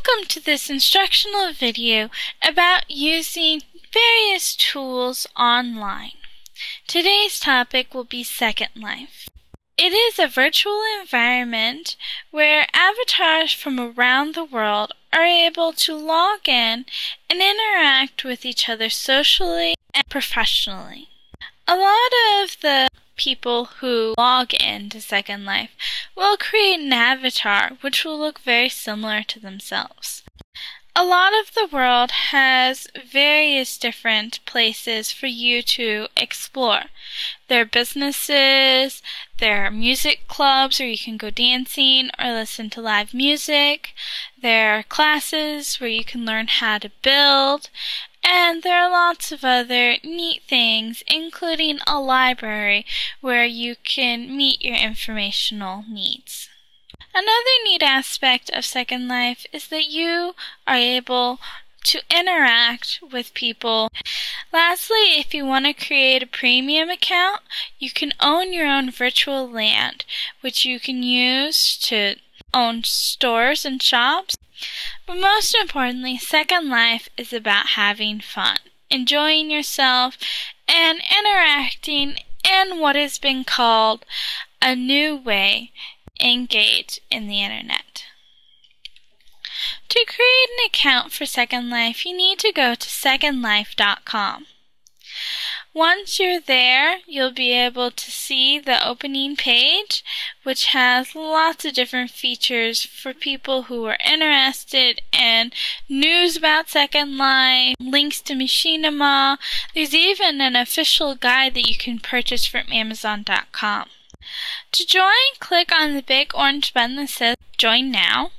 Welcome to this instructional video about using various tools online. Today's topic will be Second Life. It is a virtual environment where avatars from around the world are able to log in and interact with each other socially and professionally. A lot of the people who log into Second Life will create an avatar which will look very similar to themselves. A lot of the world has various different places for you to explore. There are businesses, there are music clubs where you can go dancing or listen to live music, there are classes where you can learn how to build, and there are lots of other neat things, including a library where you can meet your informational needs. Another neat aspect of Second Life is that you are able to interact with people. Lastly, if you want to create a premium account, you can own your own virtual land, which you can use to own stores and shops. But most importantly, Second Life is about having fun, enjoying yourself, and interacting in what has been called a new way engage in the internet. To create an account for Second Life, you need to go to secondlife.com. Once you're there, you'll be able to see the opening page, which has lots of different features for people who are interested in news about Second Life, links to Machinima. There's even an official guide that you can purchase from Amazon.com. To join, click on the big orange button that says Join Now,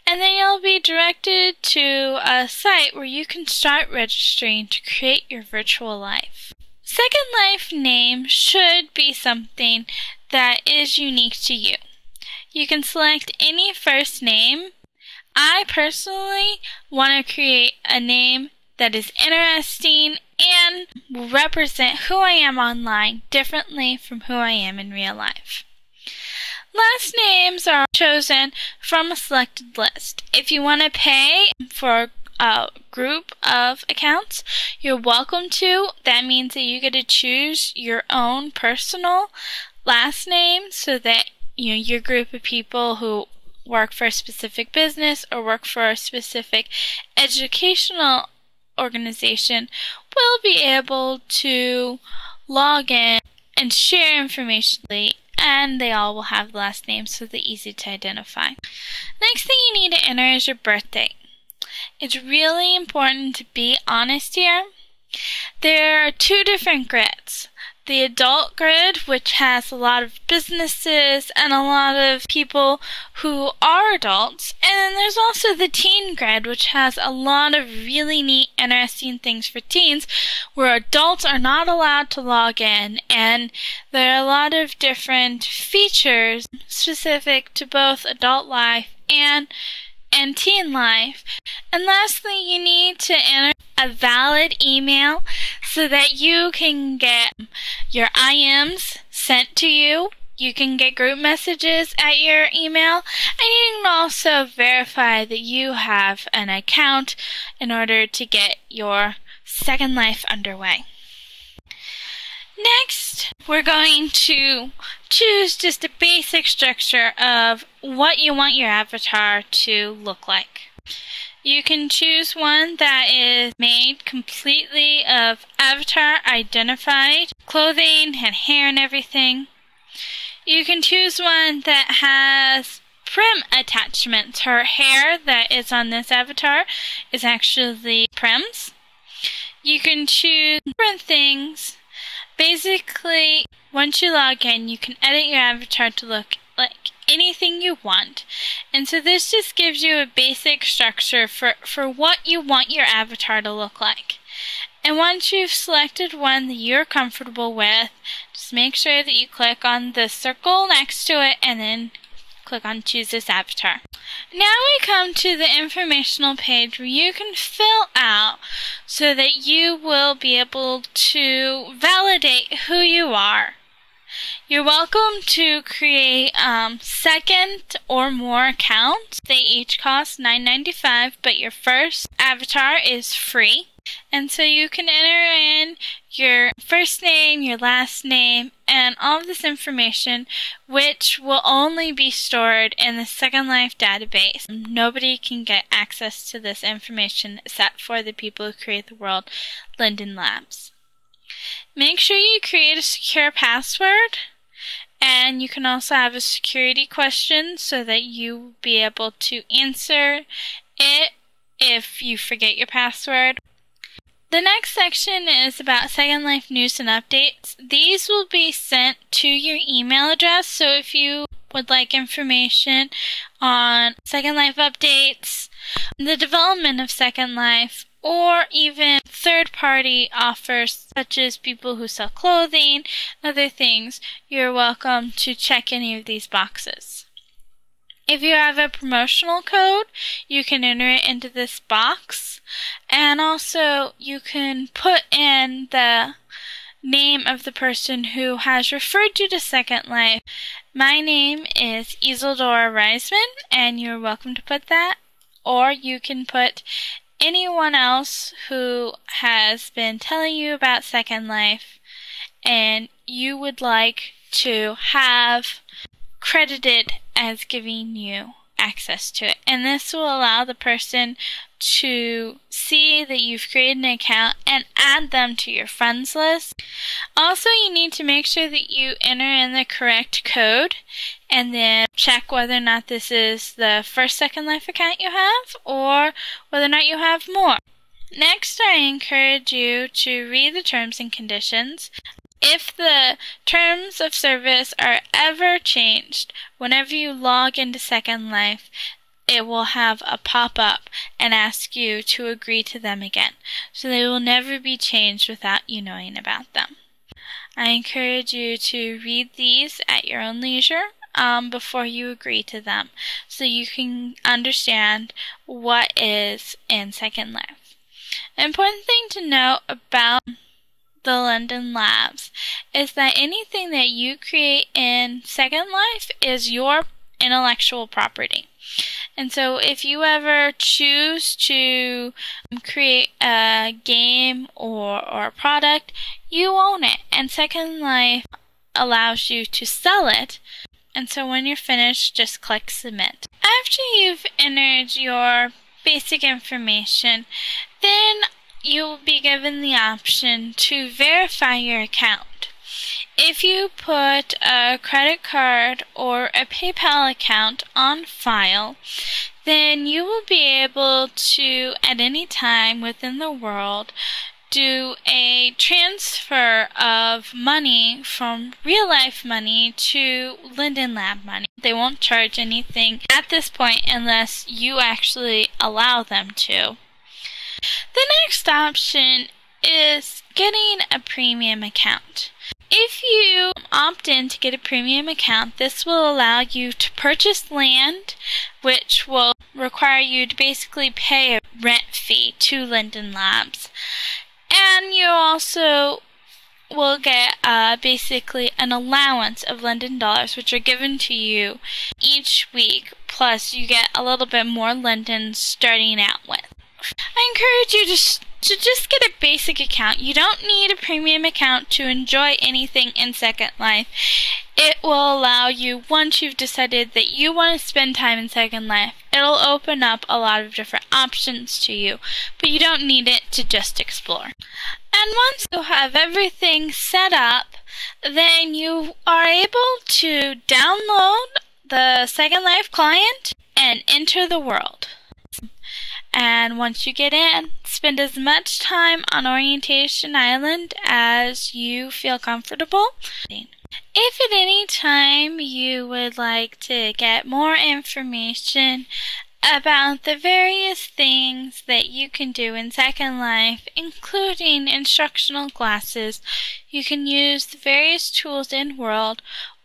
and then you'll be directed to a site where you can start registering to create your virtual life. Second Life name should be something that is unique to you. You can select any first name. I personally want to create a name that is interesting and will represent who I am online differently from who I am in real life. Last names are chosen from a selected list. If you want to pay for a group of accounts, you're welcome to. That means that you get to choose your own personal last name so that your group of people who work for a specific business or work for a specific educational organization will be able to log in and share information, and they all will have the last names so they're easy to identify. Next thing you need to enter is your birthday. It's really important to be honest here. There are two different grids. The adult grid, which has a lot of businesses and a lot of people who are adults. And then there's also the teen grid, which has a lot of really neat, interesting things for teens, where adults are not allowed to log in. And there are a lot of different features specific to both adult life and teen life. And lastly, you need to enter a valid email so that you can get your IMs sent to you. You can get group messages at your email, and you can also verify that you have an account in order to get your Second Life underway. Next, we're going to choose just a basic structure of what you want your avatar to look like. You can choose one that is made completely of avatar identified clothing and hair and everything. You can choose one that has prim attachments. Her hair that is on this avatar is actually prims. You can choose different things. Basically, once you log in, you can edit your avatar to look like anything you want. And so this just gives you a basic structure for what you want your avatar to look like. And once you've selected one that you're comfortable with, just make sure that you click on the circle next to it and then click on Choose This Avatar. Now we come to the informational page where you can fill out so that you will be able to validate who you are. You're welcome to create second or more accounts. They each cost $9.95, but your first avatar is free. And so you can enter in your first name, your last name, and all of this information, which will only be stored in the Second Life database. Nobody can get access to this information except for the people who create the world, Linden Labs. Make sure you create a secure password, and you can also have a security question so that you will be able to answer it if you forget your password. The next section is about Second Life news and updates. These will be sent to your email address, so if you would like information on Second Life updates, the development of Second Life, or even third-party offers such as people who sell clothing, other things, you're welcome to check any of these boxes. If you have a promotional code, you can enter it into this box, and also you can put in the name of the person who has referred you to Second Life. My name is Isadora Reisman, and you're welcome to put that, or you can put anyone else who has been telling you about Second Life and you would like to have credited as giving you access to it. And this will allow the person to see that you've created an account and add them to your friends list. Also, you need to make sure that you enter in the correct code and then check whether or not this is the first Second Life account you have or whether or not you have more. Next, I encourage you to read the terms and conditions. If the terms of service are ever changed, whenever you log into Second Life, it will have a pop-up and ask you to agree to them again. So they will never be changed without you knowing about them. I encourage you to read these at your own leisure before you agree to them, so you can understand what is in Second Life. An important thing to note about the Linden Labs is that anything that you create in Second Life is your intellectual property. And so if you ever choose to create a game or a product, you own it. And Second Life allows you to sell it. And so when you're finished, just click Submit. After you've entered your basic information, then you will be given the option to verify your account. If you put a credit card or a PayPal account on file, then you will be able to, at any time within the world, do a transfer of money from real life money to Linden Lab money. They won't charge anything at this point unless you actually allow them to. The next option is getting a premium account. If you opt in to get a premium account, this will allow you to purchase land, which will require you to basically pay a rent fee to Linden Labs. And you also will get basically an allowance of Linden dollars, which are given to you each week. Plus, you get a little bit more Linden starting out with. I encourage you to just get a basic account. You don't need a premium account to enjoy anything in Second Life. It will allow you, once you've decided that you want to spend time in Second Life, it'll open up a lot of different options to you, but you don't need it to just explore. And once you have everything set up, then you are able to download the Second Life client and enter the world. And once you get in, spend as much time on Orientation Island as you feel comfortable. If at any time you would like to get more information about the various things that you can do in Second Life, including instructional classes, you can use the various tools in World,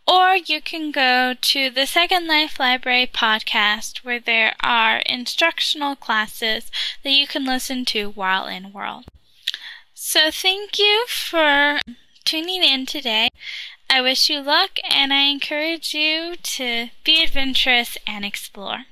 or you can go to the Second Life Library podcast, where there are instructional classes that you can listen to while in World. So thank you for tuning in today I wish you luck, and I encourage you to be adventurous and explore.